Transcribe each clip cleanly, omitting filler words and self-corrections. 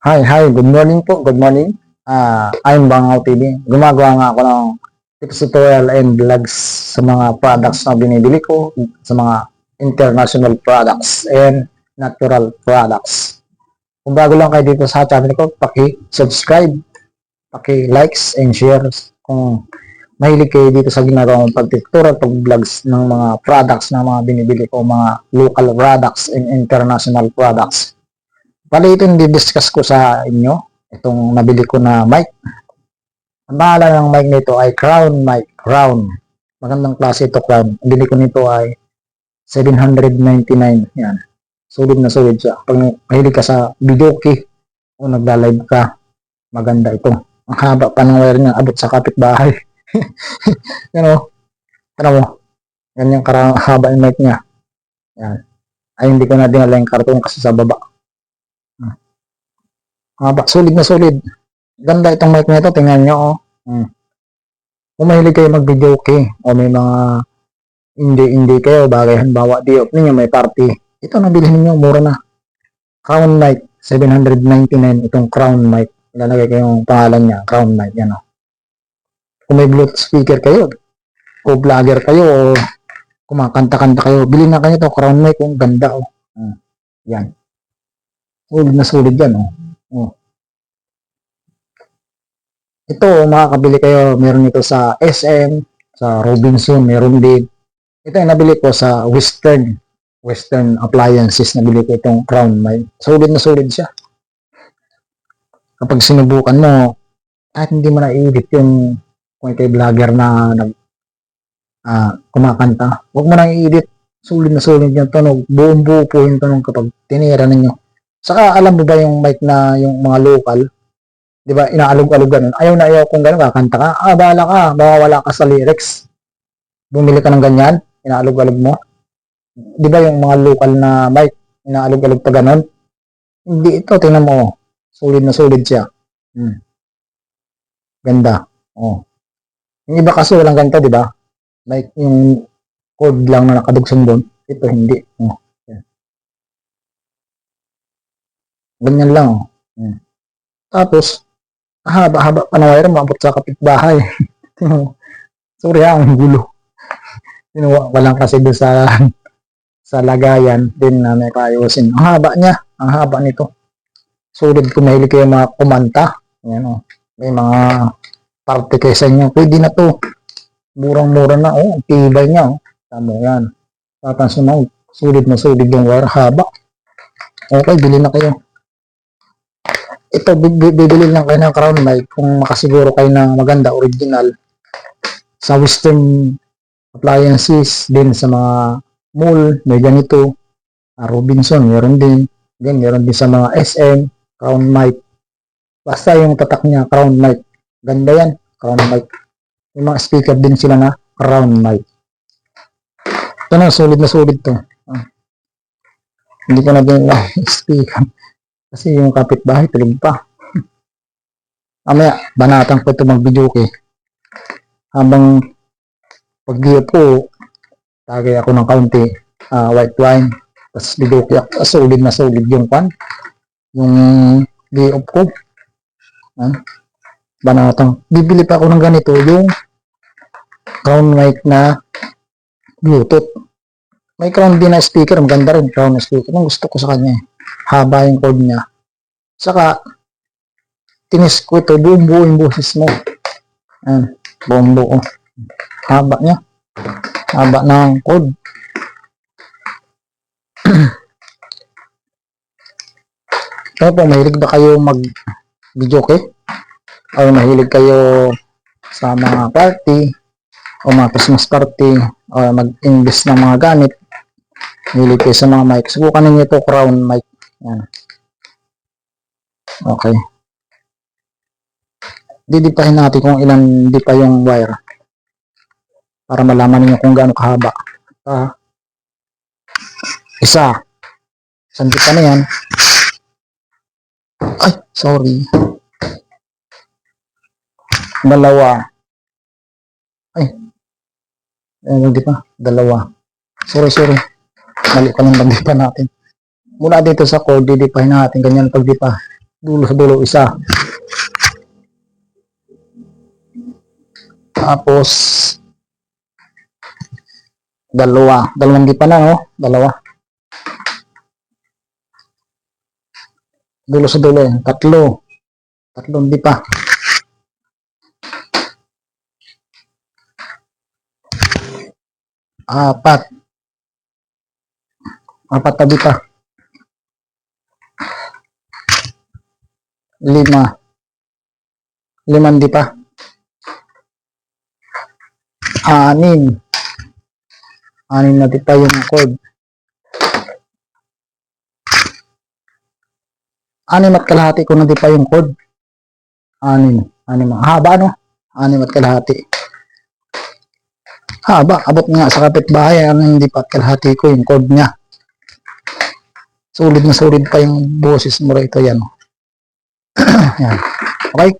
Hi, good morning po, good morning. I'm Bangaw TV. Gumagawa nga ako ng tips tutorial and vlogs sa mga products na binibili ko, sa mga international products and natural products. Kung bago lang kayo dito sa channel ko, paki-subscribe, paki-likes and shares. Kung mahilig kayo dito sa ginagawa kong pag-tutorial, pag-vlogs ng mga products na mga binibili ko, mga local products and international products. Bali, ito yung di-discuss ko sa inyo. Itong nabili ko na mic. Ang pangalan ng mic nito ay Crown mic. Crown. Magandang klase ito, Crown. Ang bili ko nito ay 799. Yan. Solid na solid siya. Pag mahilig ka sa videoke o nagla-live ka, maganda ito. Ang haba pa ng wire niya. Abot sa kapitbahay. Yan o. Ano mo? Ganyan haba yung mic niya. Yan. Ay, hindi ko na dinala yung karton kasi sa baba. Solid na solid. Ganda itong mic na ito. Tingnan nyo, oh. Kung mahilig kayo mag-video, okay. O may mga hindi kayo, bagay halimbawa, di-off ninyo, may party. Ito, nabilihin niyo, mura na. Crown mic, 799. Itong crown mic. Ilalagay ko yung pangalan niya, crown mic. Yan, oh. Kung may Bluetooth speaker kayo, o vlogger kayo, o kumakanta-kanta kayo, bilhin na kayo ito, crown mic. Ang ganda, oh. Yan. Solid na solid yan, oh. Ito, makakabili kayo, meron ito sa SM, sa Robinson, meron din. Ito yung nabili ko sa Western Appliances, nabili ko itong Crown mic. Solid na solid siya. Kapag sinubukan mo, kahit hindi mo na-edit yung kung ikaw vlogger na kumakanta, huwag mo na i-edit. Solid na solid yung tunog. Buong-buo po yung tunog kapag tinira ninyo. Saka alam mo ba yung mic na yung mga local, di ba, inaalog-alog ganun. Ayaw na ayaw kung ganun, kakanta ka. Bahala ka, mawawala ka sa lyrics. Bumili ka ng ganyan, inaalog-alog mo. Di ba yung mga local na mic, inaalog-alog pa ganun? Hindi ito, tingnan mo. Solid na solid siya. Ganda. Oh. Yung iba kasi walang ganito, di ba? Mic, yung cord lang na nakadugsong doon. Ito hindi. Oh. Ganyan lang. Oh. Tapos, haba-haba pa na wire, maabot sa kapitbahay. Sorry ang gulo. Kinuha ko lang kasi doon sa lagayan din na may kaayusin. Ang haba niya, ang haba nito. Solid kung mahilig kayo mga kumanta. Yan, oh. May mga parte kayo sa inyo. Pwede na to. Murang-mura na. Oh, tibay niya. Oh. Tamo yan. Tatansin mo, solid na solid yung wire. Haba. Okay, bili na kayo. Ito, bibili lang kayo ng crown mic kung makasiguro kayo ng maganda, original. Sa Western Appliances, din sa mga mall, may ganito. Robinson, meron din. Then, meron din sa mga SM, crown mic. Basta yung tatak niya, crown mic. Ganda yan, crown mic. Yung mga speaker din sila na crown mic. Ito na, solid na solid to. Hindi ko na din speaker. Kasi yung kapitbahay, tulog pa. Mamaya, banatan ko ito mag-video okay. Habang pag-diop ko, tagay ako ng kaunti white wine. Tapos video okay ako. Solid na solid yung pan. Yung diop ko. Banatan. Bibili pa ako ng ganito, yung crown mic na Bluetooth. May crown din na speaker. Ang ganda rin, crown na speaker. Ang gusto ko sa kanya. Haba yung cord niya. Saka, tinis ko ito, buong-buo yung boses mo. Buong-buo. Haba niya. Haba ng cord. Kaya po, mahilig ba kayo mag-video okay? O mahilig kayo sa mga party, o mga Christmas party, o mag-invest ng mga gamit, mahilig kayo sa mga mic. Subukan ninyo ito, crown mic. Yan. Okay. Didipahin natin kung ilan di pa yung wire para malaman niyo kung gaano kahaba. Isang di pa na yan. Ay, sorry. Dalawa. Ay. Di pa. Dalawa. Sorry. Mali pa ng pagdipa natin. Mula dito sa cord, didipahin natin ganyan pagdipa. Dulo sa dulo, isa. Tapos, dalawang di pa na, no? Dalawa. Dulo sa dulo, tatlong di pa. Apat na di pa. 5 di pa. 6 na di pa yung cord. 6 at kalahati ko na di pa yung cord. 6 haba, no? 6 at kalahati. Haba, abot nga sa kapitbahay. Hindi pa at kalahati ko yung cord niya. Sulit na sulit pa yung boses mo rito, yan. Yan. Okay?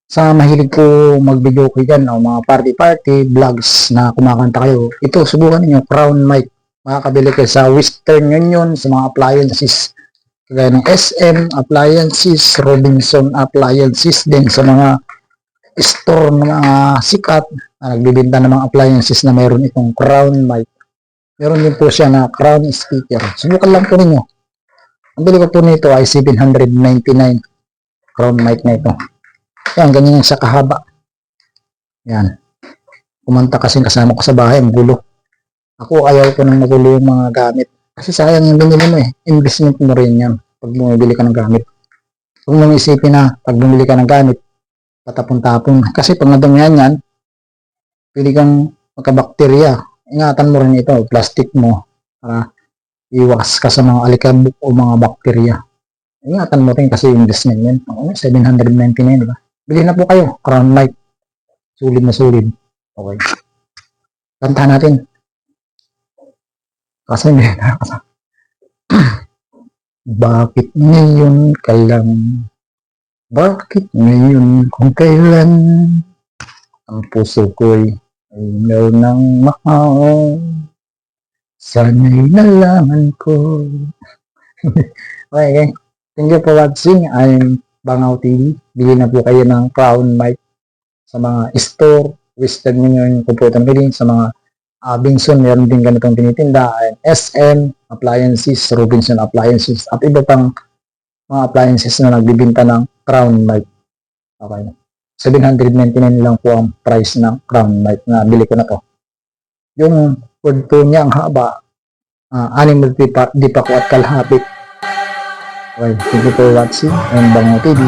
Sa mahilig ko mag-video ko dyan, mga party vlogs na kumakanta kayo, ito, subukan niyo Crown mic. Makakabili kayo sa Western Union, sa mga appliances kagaya ng SM appliances, Robinson appliances, din sa mga store ng mga sikat na nagbibenta ng mga appliances na mayroon itong Crown mic. Meron din po siya na Crown speaker. Subukan lang po ninyo. Ang bili ko po nito ay 799 Crown mic na ito. Yan, ganyan yung sa kahaba. Yan. Kumanta kasi kasama ko sa bahay, ang gulo. Ako, ayaw ko nang magulo yung mga gamit. Kasi sayang yung binili mo eh. Investment mo rin yan pag bumibili ka ng gamit. Huwag mong isipin na pag bumili ka ng gamit, patapon-tapon. Kasi pag nadumihan yan, pwede kang magkabakterya. Ingatan mo rin ito, plastic mo, para iwas ka sa mga alikabok o mga bakterya. Ingatan mo rin kasi yung investment yan. 799, diba? Bili na po kayo, Crown mic. Sulit na sulit. Okay. Kantahan natin. Kasi hindi na kasi. Bakit ngayon ka lang? Bakit ngayon kung kailan ang puso ko'y ayaw ng mahal? Sana'y nalaman ko. Okay. Thank you for watching. I'm Bangaw TV. Bili na po kayo ng Crown mic sa mga store, Western Union, computer billing, sa mga Binson, meron din ganitong tinitinda, SM appliances, Robinson appliances, at iba pang mga appliances na nagbibinta ng Crown mic. Okay. 799 lang po ang price ng Crown mic na bili ko na to. Yung word po niya, ang haba, 6 di pa ko at kalahati. Okay, thank you for watching and Bangaw TV.